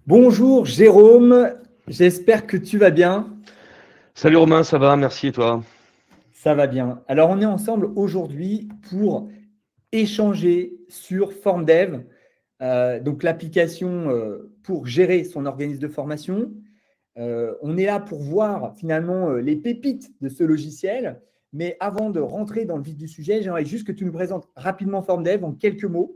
Bonjour Jérôme, j'espère que tu vas bien. Salut Romain, ça va? Merci et toi? Ça va bien. Alors on est ensemble aujourd'hui pour échanger sur FormDev, donc l'application pour gérer son organisme de formation. On est là pour voir finalement les pépites de ce logiciel. Mais avant de rentrer dans le vif du sujet, j'aimerais juste que tu nous présentes rapidement FormDev en quelques mots.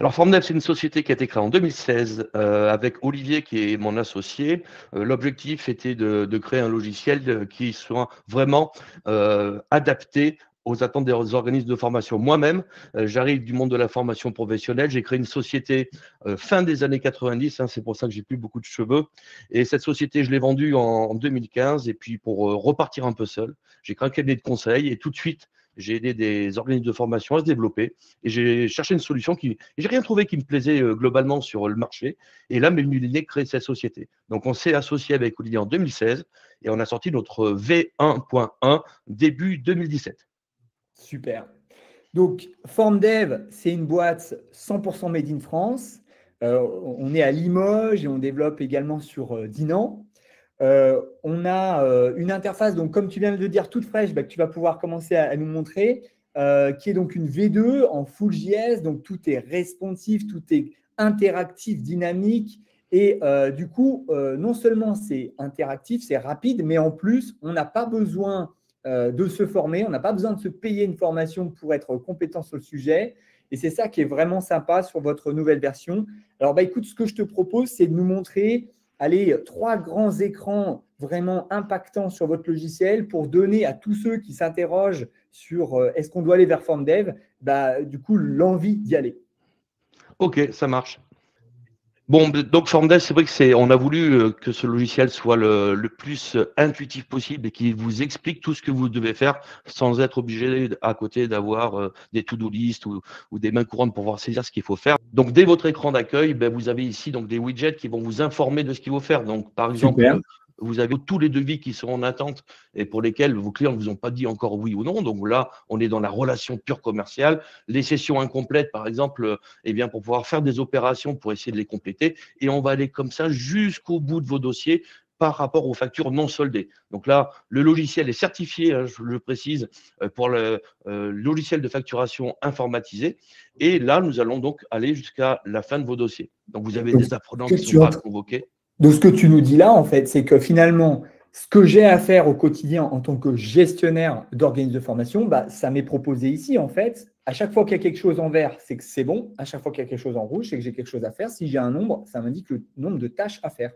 Alors Formdev, c'est une société qui a été créée en 2016 avec Olivier qui est mon associé. L'objectif était de créer un logiciel qui soit vraiment adapté aux attentes des organismes de formation. Moi-même, j'arrive du monde de la formation professionnelle. J'ai créé une société fin des années 90, hein, c'est pour ça que j'ai plus beaucoup de cheveux. Et cette société, je l'ai vendue en 2015. Et puis pour repartir un peu seul, j'ai créé un cabinet de conseil et tout de suite, j'ai aidé des organismes de formation à se développer. Et j'ai cherché une solution qui, j'ai rien trouvé qui me plaisait globalement sur le marché. Et là, m'est venue l'idée de créer cette société. Donc, on s'est associé avec Olivier en 2016 et on a sorti notre V1.1 début 2017. Super. Donc, FormDev, c'est une boîte 100% made in France. On est à Limoges et on développe également sur Dinan. On a une interface, donc comme tu viens de le dire, toute fraîche, que tu vas pouvoir commencer à nous montrer, qui est donc une V2 en full JS. Donc, tout est responsive, tout est interactif, dynamique. Et du coup, non seulement c'est interactif, c'est rapide, mais en plus, on n'a pas besoin de se former, on n'a pas besoin de se payer une formation pour être compétent sur le sujet. Et c'est ça qui est vraiment sympa sur votre nouvelle version. Alors, écoute, ce que je te propose, c'est de nous montrer trois grands écrans vraiment impactants sur votre logiciel pour donner à tous ceux qui s'interrogent sur est-ce qu'on doit aller vers FormDev, du coup, l'envie d'y aller. Ok, ça marche. Bon, donc Formdev, c'est vrai que on a voulu que ce logiciel soit le plus intuitif possible et qu'il vous explique tout ce que vous devez faire sans être obligé à côté d'avoir des to-do list ou des mains courantes pour pouvoir saisir ce qu'il faut faire. Donc, dès votre écran d'accueil, vous avez ici donc des widgets qui vont vous informer de ce qu'il faut faire. Donc, par Super. exemple, vous avez tous les devis qui sont en attente et pour lesquels vos clients ne vous ont pas dit encore oui ou non. Donc là, on est dans la relation pure commerciale. Les sessions incomplètes, par exemple, eh bien, pour pouvoir faire des opérations pour essayer de les compléter. Et on va aller comme ça jusqu'au bout de vos dossiers par rapport aux factures non soldées. Donc là, le logiciel est certifié, hein, je le précise, pour le logiciel de facturation informatisé. Et là, nous allons donc aller jusqu'à la fin de vos dossiers. Donc, vous avez Donc, des apprenants ce qui que ne sont tu, pas convoqués. Donc, ce que tu nous dis là, en fait, c'est que finalement, ce que j'ai à faire au quotidien en tant que gestionnaire d'organisme de formation, ça m'est proposé ici, en fait. À chaque fois qu'il y a quelque chose en vert, c'est que c'est bon. À chaque fois qu'il y a quelque chose en rouge, c'est que j'ai quelque chose à faire. Si j'ai un nombre, ça m'indique le nombre de tâches à faire.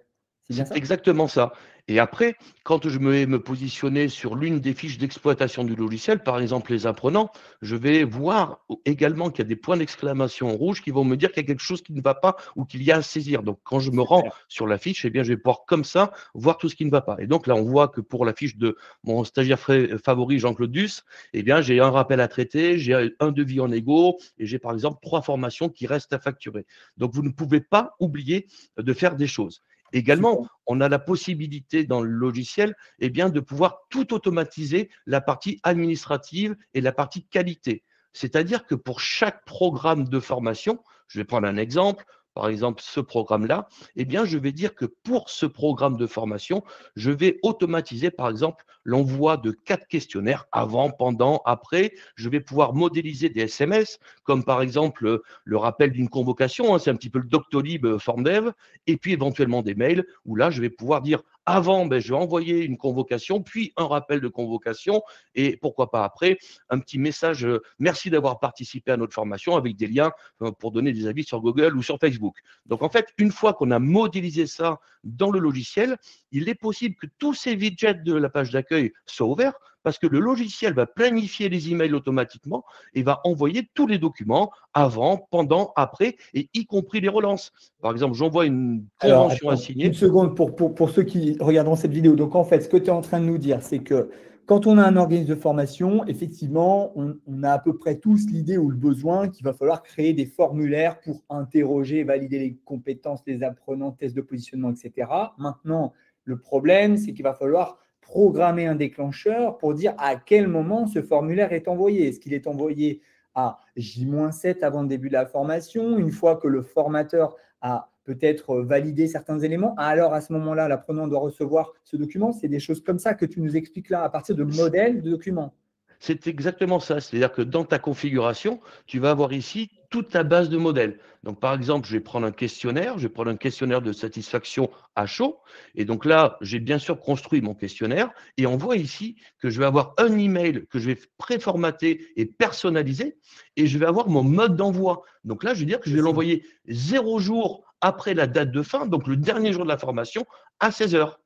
C'est bien C'est ça? exactement ça. Et après, quand je vais me positionner sur l'une des fiches d'exploitation du logiciel, par exemple les apprenants, je vais voir également qu'il y a des points d'exclamation rouges qui vont me dire qu'il y a quelque chose qui ne va pas ou qu'il y a à saisir. Donc, quand je me rends Super. sur la fiche, eh bien, je vais pouvoir comme ça voir tout ce qui ne va pas. Et donc là, on voit que pour la fiche de mon stagiaire favori, Jean-Claude Duss, eh bien, j'ai un rappel à traiter, j'ai un devis en égo et j'ai par exemple 3 formations qui restent à facturer. Donc, vous ne pouvez pas oublier de faire des choses. Également, Super. on a la possibilité dans le logiciel eh bien, de pouvoir tout automatiser la partie administrative et la partie qualité. C'est-à-dire que pour chaque programme de formation, je vais prendre un exemple, par exemple ce programme-là, eh bien, je vais dire que pour ce programme de formation, je vais automatiser par exemple l'envoi de 4 questionnaires avant, pendant, après. Je vais pouvoir modéliser des SMS, comme par exemple le rappel d'une convocation, hein, c'est un petit peu le Doctolib FormDev, et puis éventuellement des mails où là, je vais pouvoir dire avant, je vais envoyer une convocation, puis un rappel de convocation, et pourquoi pas après, un petit message merci d'avoir participé à notre formation avec des liens pour donner des avis sur Google ou sur Facebook. Donc en fait, une fois qu'on a modélisé ça dans le logiciel, il est possible que tous ces widgets de la page d'accueil soient ouverts parce que le logiciel va planifier les emails automatiquement et va envoyer tous les documents avant, pendant, après, et y compris les relances. Par exemple, j'envoie une Alors, convention à attends, une signer. seconde pour ceux qui regarderont cette vidéo. Donc, en fait, ce que tu es en train de nous dire, c'est que quand on a un organisme de formation, effectivement, on a à peu près tous l'idée ou le besoin qu'il va falloir créer des formulaires pour interroger, valider les compétences des apprenants, tests de positionnement, etc. Maintenant, le problème, c'est qu'il va falloir programmer un déclencheur pour dire à quel moment ce formulaire est envoyé. Est-ce qu'il est envoyé à J-7 avant le début de la formation, une fois que le formateur a peut-être valider certains éléments. Alors, à ce moment-là, l'apprenant doit recevoir ce document. C'est des choses comme ça que tu nous expliques là, à partir de modèles de documents. C'est exactement ça. C'est-à-dire que dans ta configuration, tu vas avoir ici toute ta base de modèles. Donc, par exemple, je vais prendre un questionnaire. Je vais prendre un questionnaire de satisfaction à chaud. Et donc là, j'ai bien sûr construit mon questionnaire. Et on voit ici que je vais avoir un email que je vais préformater et personnaliser. Et je vais avoir mon mode d'envoi. Donc là, je veux dire que je vais l'envoyer 0 jours après la date de fin, donc le dernier jour de la formation, à 16 heures.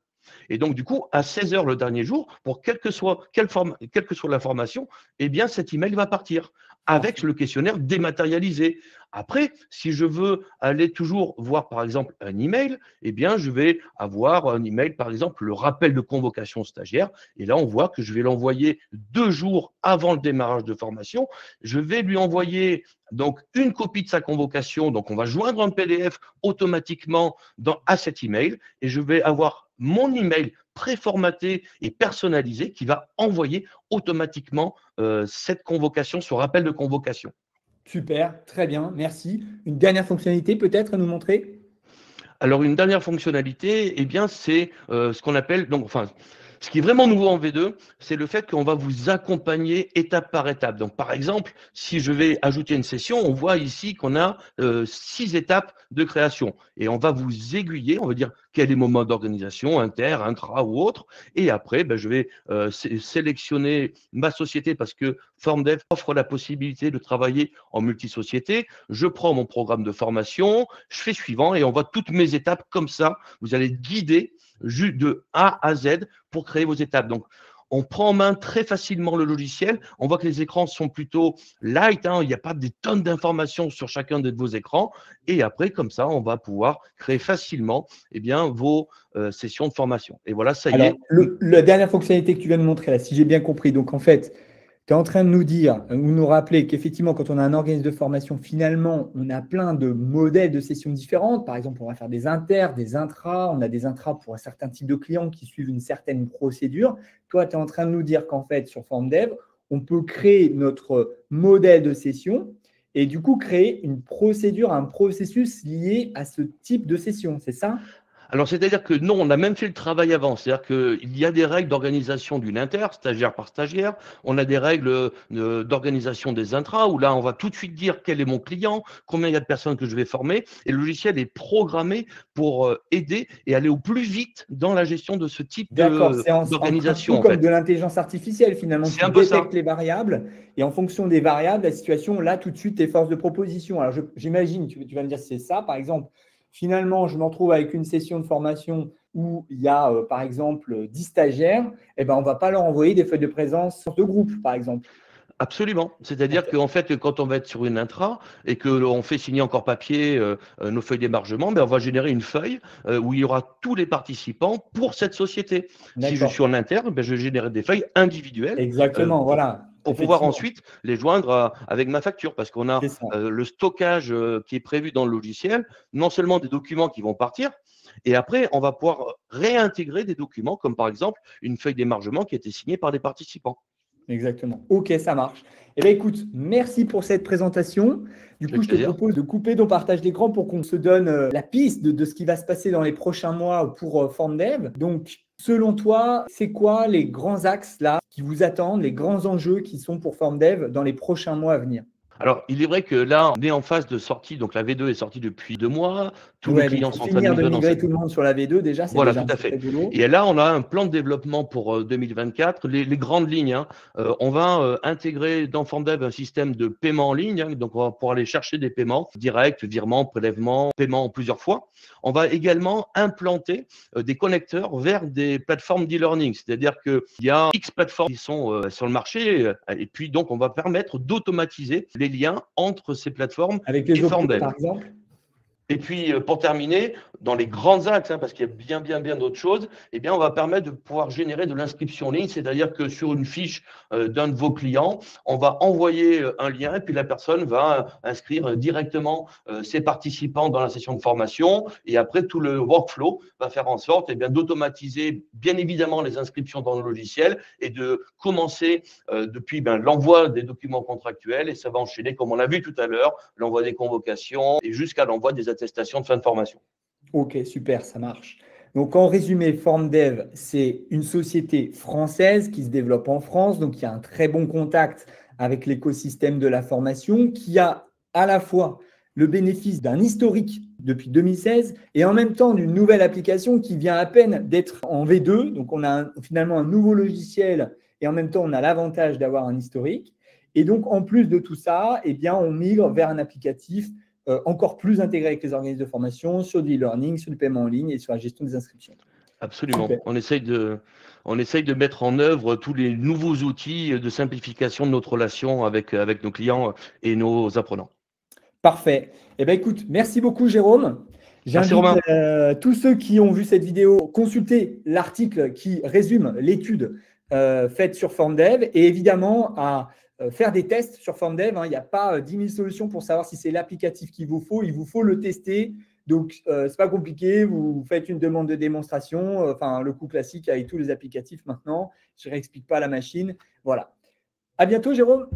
Et donc, du coup, à 16 heures le dernier jour, pour quelle que soit la formation, eh bien, cet email va partir avec le questionnaire dématérialisé. Après, si je veux aller toujours voir, par exemple, un email, eh bien, je vais avoir un email, par exemple, le rappel de convocation stagiaire. Et là, on voit que je vais l'envoyer 2 jours avant le démarrage de formation. Je vais lui envoyer donc une copie de sa convocation. Donc, on va joindre un PDF automatiquement à cet email et je vais avoir mon email préformaté et personnalisé qui va envoyer automatiquement cette convocation, ce rappel de convocation. Super, très bien, merci. Une dernière fonctionnalité peut-être à nous montrer? Alors, une dernière fonctionnalité, eh bien, c'est ce qu'on appelle, donc, enfin, ce qui est vraiment nouveau en V2, c'est le fait qu'on va vous accompagner étape par étape. Donc, par exemple, si je vais ajouter une session, on voit ici qu'on a 6 étapes de création. Et on va vous aiguiller, on va dire quel est mon mode d'organisation, inter, intra ou autre. Et après, ben, je vais sélectionner ma société parce que FormDev offre la possibilité de travailler en multisociété. Je prends mon programme de formation, je fais suivant et on voit toutes mes étapes comme ça. Vous allez guider de A à Z pour créer vos étapes. Donc, on prend en main très facilement le logiciel. On voit que les écrans sont plutôt light. Il n'y a pas des tonnes d'informations sur chacun de vos écrans. Et après, comme ça, on va pouvoir créer facilement vos sessions de formation. Et voilà, ça y est. Alors, la dernière fonctionnalité que tu viens de montrer là, si j'ai bien compris, donc en fait, tu es en train de nous dire ou nous rappeler qu'effectivement, quand on a un organisme de formation, finalement, on a plein de modèles de sessions différentes. Par exemple, on va faire des inters, des intras. On a des intras pour un certain type de clients qui suivent une certaine procédure. Toi, tu es en train de nous dire qu'en fait, sur FormDev, on peut créer notre modèle de session et du coup, créer une procédure, un processus lié à ce type de session. C'est ça? Alors, c'est-à-dire que non, on a même fait le travail avant. C'est-à-dire qu'il y a des règles d'organisation d'une inter, stagiaire par stagiaire. On a des règles d'organisation des intras, où là, on va tout de suite dire quel est mon client, combien il y a de personnes que je vais former. Et le logiciel est programmé pour aider et aller au plus vite dans la gestion de ce type D'accord, c'est un d'organisation, peu en comme fait. de l'intelligence artificielle finalement. C'est Tu un peu ça. détectes les variables et en fonction des variables, la situation, là, tout de suite, tes forces de proposition. Alors, j'imagine, tu vas me dire c'est ça, par exemple. Finalement, je me retrouve avec une session de formation où il y a, par exemple, 10 stagiaires. Eh ben, on ne va pas leur envoyer des feuilles de présence de groupe, par exemple. Absolument. C'est-à-dire Ok. qu'en fait, quand on va être sur une intra et que l'on fait signer encore papier nos feuilles d'émargement, ben, on va générer une feuille où il y aura tous les participants pour cette société. Si je suis D'accord. en interne, ben, je vais générer des feuilles individuelles Exactement, voilà. pour pouvoir Effectivement, ensuite les joindre avec ma facture. Parce qu'on a c'est ça. le stockage qui est prévu dans le logiciel, non seulement des documents qui vont partir, et après, on va pouvoir réintégrer des documents, comme par exemple une feuille d'émargement qui a été signée par des participants. Exactement. Ok, ça marche. Eh bien, écoute, merci pour cette présentation. Du coup, Avec je te plaisir. propose de couper ton partage d'écran pour qu'on se donne la piste de ce qui va se passer dans les prochains mois pour FormDev. Donc, selon toi, c'est quoi les grands axes là qui vous attendent, les grands enjeux qui sont pour FormDev dans les prochains mois à venir? Alors, il est vrai que là, on est en phase de sortie. Donc, la V2 est sortie depuis 2 mois. Tous nos Ouais, donc il clients faut sont en train de finir de migrer dans migrer cette. tout le monde sur la V2 déjà, c'est Voilà, déjà tout un à sacré fait. boulot. Et là, on a un plan de développement pour 2024. Les grandes lignes, hein. On va intégrer dans FormDev un système de paiement en ligne. Donc, on va pouvoir aller chercher des paiements directs, virements, prélèvements, paiements en plusieurs fois. On va également implanter des connecteurs vers des plateformes d'e-learning. C'est-à-dire qu'il y a X plateformes qui sont sur le marché. Et puis, donc, on va permettre d'automatiser les liens entre ces plateformes Avec et les OP, FormDev. par exemple? Et puis, pour terminer, dans les grands axes, hein, parce qu'il y a bien d'autres choses, eh bien, on va permettre de pouvoir générer de l'inscription en ligne, c'est-à-dire que sur une fiche d'un de vos clients, on va envoyer un lien et puis la personne va inscrire directement ses participants dans la session de formation et après tout le workflow va faire en sorte eh bien, d'automatiser bien évidemment les inscriptions dans le logiciel et de commencer depuis l'envoi des documents contractuels et ça va enchaîner, comme on l'a vu tout à l'heure, l'envoi des convocations et jusqu'à l'envoi des attestations de fin de formation. Ok, super, ça marche. Donc, en résumé, FormDev, c'est une société française qui se développe en France, donc il y a un très bon contact avec l'écosystème de la formation, qui a à la fois le bénéfice d'un historique depuis 2016 et en même temps d'une nouvelle application qui vient à peine d'être en V2. Donc, on a finalement un nouveau logiciel et en même temps, on a l'avantage d'avoir un historique. Et donc, en plus de tout ça, eh bien, on migre vers un applicatif encore plus intégré avec les organismes de formation, sur du e-learning, sur du paiement en ligne et sur la gestion des inscriptions. Absolument. Super. On essaye de mettre en œuvre tous les nouveaux outils de simplification de notre relation avec nos clients et nos apprenants. Parfait. Eh bien, écoute, merci beaucoup, Jérôme. Merci J'invite Romain. tous ceux qui ont vu cette vidéo à consulter l'article qui résume l'étude faite sur FormDev et évidemment à faire des tests sur FormDev. Hein. Il n'y a pas 10 000 solutions pour savoir si c'est l'applicatif qu'il vous faut. Il vous faut le tester. Donc, ce n'est pas compliqué. Vous faites une demande de démonstration. Enfin, le coup classique avec tous les applicatifs maintenant. Je ne réexplique pas la machine. Voilà. À bientôt, Jérôme.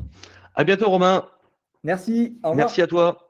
À bientôt Romain. Merci. Au revoir. Merci à toi.